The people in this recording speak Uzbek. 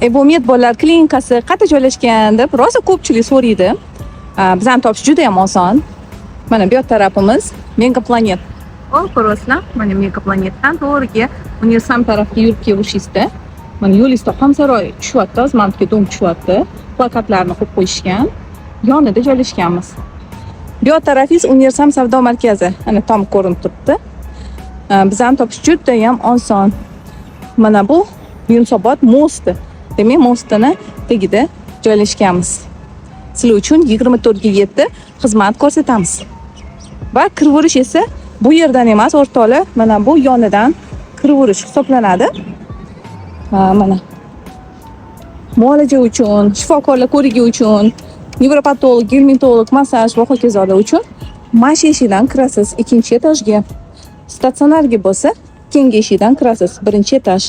Bu Med bolalar klinikasi qayerda joylashgan deb rosa ko'pchilik so'raydi. Bizani topish juda ham oson. Mana bu yoq tarafimiz Megaplanet. Ko'ryapsizlar? Mana Megaplanetdan to'g'riga Universal tarafga yurib kelishingizda, mana yo'lingizda Xomsaroy tushyapti, Azmantovga dom tushyapti. Plakatlarni qo'yib qo'yishgan. Yonida joylashganmiz. Bu yoq tarafingiz Universal savdo markazi. Ana tom ko'rinib turibdi. Bizani topish juda ham oson. Mana bu Yunusobod mosti. Demak, mostini tagida joylashganmiz. Sizlar uchun 24 ga 7 xizmat ko'rsatamiz. Va kiraverish esa bu yerdan emas, o'rtoqlar, mana bu yonidan kiraverish hisoblanadi. Mana muolaja uchun, shifokorlar ko'rigi uchun, nevropatolog, germatolog, massaj va hokazolar uchun mash eshigidan kirasiz ikkinchi etajga. Statsionarga bo'lsa, keyingi eshigidan kirasiz birinchi etaj.